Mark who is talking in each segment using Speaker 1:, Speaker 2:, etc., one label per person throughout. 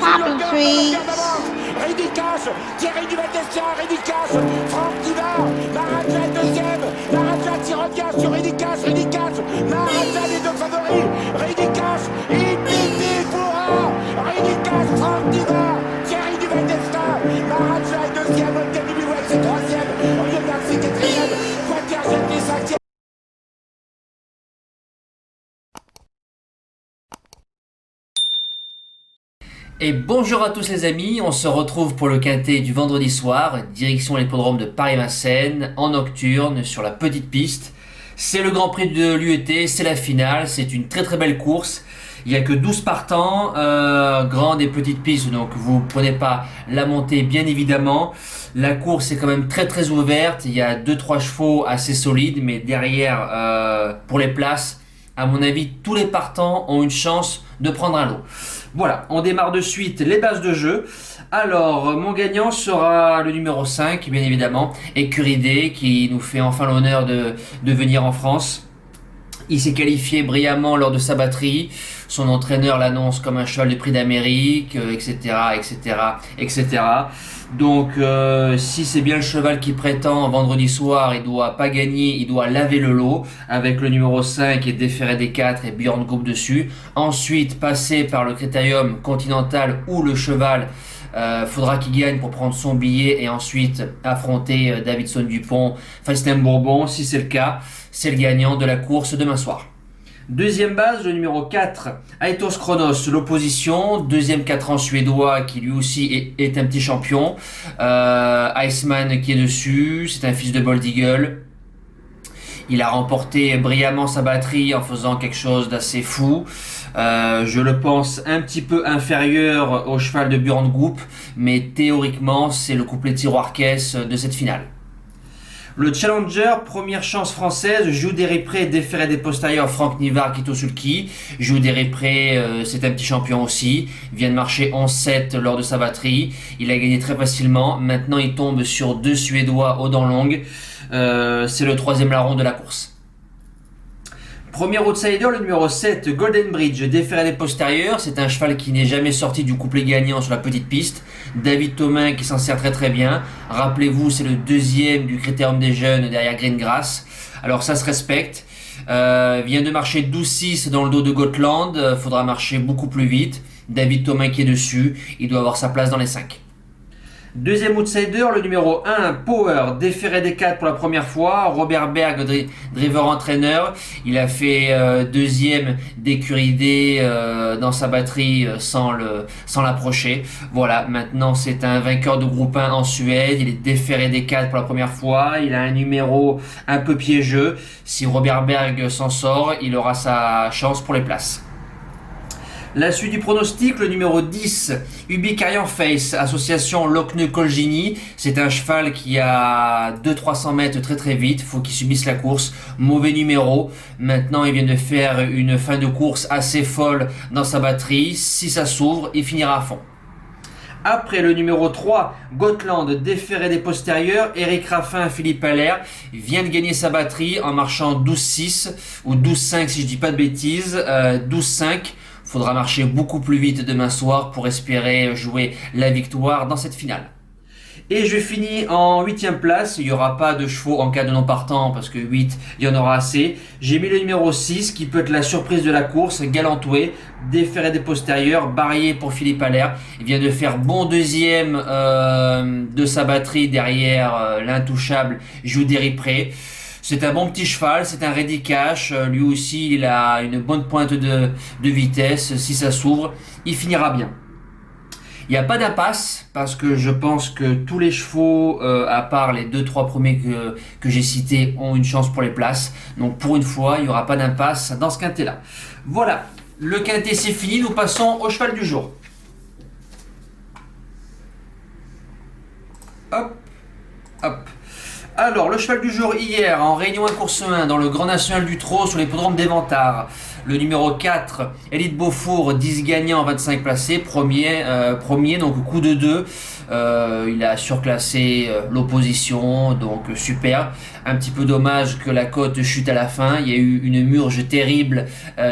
Speaker 1: Popping trees.
Speaker 2: Rédicage, Thierry Duval-Destia, Rédicage, Franck Diva, Maharaja deuxième, Maharaja qui revient sur Rédicage, Maharaja les deux favoris, Rédicage, Infinity Foura, Rédicage, Franck Diva, Thierry Duval-Destia, Maharaja est deuxième, Olga Bibiouet c'est troisième, Oriol Garcia quatrième, Quater Jetli cinquième.
Speaker 3: Et bonjour à tous les amis, on se retrouve pour le quintet du vendredi soir, direction l'hippodrome de Paris-Vincennes, en nocturne, sur la petite piste. C'est le Grand Prix de l'UET, c'est la finale, c'est une très très belle course. Il n'y a que 12 partants, grande et petite piste, donc vous ne prenez pas la montée bien évidemment. La course est quand même très très ouverte, il y a 2-3 chevaux assez solides, mais derrière, pour les places, à mon avis, tous les partants ont une chance de prendre un lot. Voilà, on démarre de suite les bases de jeu. Alors, mon gagnant sera le numéro 5, bien évidemment, Écurie D, qui nous fait enfin l'honneur de venir en France. Il s'est qualifié brillamment lors de sa batterie. Son entraîneur l'annonce comme un cheval de prix d'Amérique, etc., etc., etc. Donc, si c'est bien le cheval qui prétend vendredi soir, il doit pas gagner, il doit laver le lot avec le numéro 5 et Déféré des 4 et Björn Group dessus. Ensuite, passer par le Critérium Continental où le cheval faudra qu'il gagne pour prendre son billet et ensuite affronter Davidson Dupont, Festen Bourbon. Si c'est le cas, c'est le gagnant de la course demain soir. Deuxième base, le numéro 4, Aitos Kronos, l'opposition. Deuxième 4 ans suédois qui lui aussi est un petit champion. Iceman qui est dessus, c'est un fils de Bold Eagle. Il a remporté brillamment sa batterie en faisant quelque chose d'assez fou. Je le pense un petit peu inférieur au cheval de Björn Group, mais théoriquement c'est le couplet tiroir-caisse de cette finale. Le Challenger, première chance française, Joue des Ripré, Déféré des postérieurs, Franck Nivard, Kito Sulky. Joue des Ripré, c'est un petit champion aussi. Il vient de marcher 11-7 lors de sa batterie. Il a gagné très facilement. Maintenant, il tombe sur 2 Suédois aux dents longues. C'est le 3e larron de la course. Premier outsider, le numéro 7, Golden Bridge, Déféré des postérieurs. C'est un cheval qui n'est jamais sorti du couplet gagnant sur la petite piste. David Thomain qui s'en sert très très bien. Rappelez-vous, c'est le 2e du Critérium des Jeunes derrière Greengrass. Alors ça se respecte. Vient de marcher 12-6 dans le dos de Gotland. Faudra marcher beaucoup plus vite. David Thomain qui est dessus. Il doit avoir sa place dans les 5. Deuxième outsider, le numéro 1, Power, Déféré des 4 pour la première fois. Robert Berg, driver entraîneur. Il a fait deuxième d'écurie D dans sa batterie sans l'approcher. Voilà, maintenant c'est un vainqueur de groupe 1 en Suède. Il est Déféré des 4 pour la première fois. Il a un numéro un peu piégeux. Si Robert Berg s'en sort, il aura sa chance pour les places. La suite du pronostic, le numéro 10, Ubicarian Face, association Locne-Colgini. C'est un cheval qui a 200-300 mètres très très vite, faut qu'il subisse la course. Mauvais numéro. Maintenant, il vient de faire une fin de course assez folle dans sa batterie. Si ça s'ouvre, il finira à fond. Après le numéro 3, Gotland, Déféré des postérieurs, Eric Raffin, Philippe Allaire vient de gagner sa batterie en marchant 12-6 ou 12-5 si je dis pas de bêtises, 12-5. Faudra marcher beaucoup plus vite demain soir pour espérer jouer la victoire dans cette finale. Et je finis en 8e place. Il n'y aura pas de chevaux en cas de non partant parce que 8, il y en aura assez. J'ai mis le numéro 6 qui peut être la surprise de la course. Galantoué, Déféré des postérieurs, Barrier pour Philippe Allaire. Il vient de faire bon deuxième de sa batterie derrière l'intouchable Joue des Ripré. C'est un bon petit cheval, c'est un ready cash. Lui aussi, il a une bonne pointe de vitesse. Si ça s'ouvre, il finira bien. Il n'y a pas d'impasse parce que je pense que tous les chevaux, à part les 2-3 premiers que j'ai cités, ont une chance pour les places. Donc pour une fois, il n'y aura pas d'impasse dans ce quintet-là. Voilà, le quintet c'est fini. Nous passons au cheval du jour. Hop, hop. Alors, le cheval du jour hier, en Réunion 1 course 1, dans le Grand National du Trot, sur l'hippodrome d'Éventard. Le numéro 4, Élite Beaufour, 10 gagnants, 25 placés, premier, donc coup de 2. Il a surclassé l'opposition, donc super. Un petit peu dommage que la cote chute à la fin. Il y a eu une murge terrible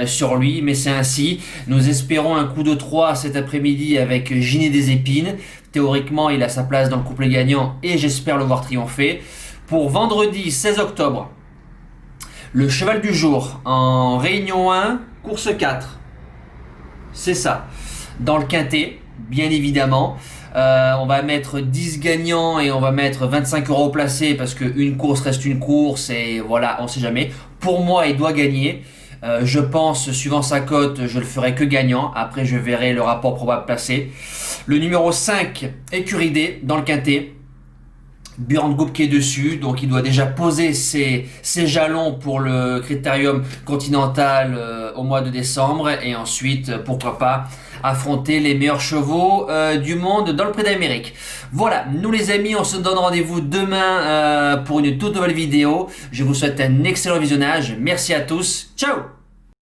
Speaker 3: sur lui, mais c'est ainsi. Nous espérons un coup de 3 cet après-midi avec Giné des Épines. Théoriquement, il a sa place dans le couplet gagnant et j'espère le voir triompher. Pour vendredi 16 octobre, le cheval du jour en Réunion 1, course 4. C'est ça. Dans le quintet, bien évidemment. On va mettre 10 gagnants et on va mettre 25 € au placé parce qu'une course reste une course et voilà, on sait jamais. Pour moi, il doit gagner. Je pense, suivant sa cote, je le ferai que gagnant. Après, je verrai le rapport probable placé. Le numéro 5, Écurie D, dans le quintet. Björn Goop qui est dessus, donc il doit déjà poser ses jalons pour le Critérium Continental au mois de décembre. Et ensuite, pourquoi pas, affronter les meilleurs chevaux du monde dans le Prix d'Amérique. Voilà, nous les amis, on se donne rendez-vous demain pour une toute nouvelle vidéo. Je vous souhaite un excellent visionnage. Merci à tous. Ciao!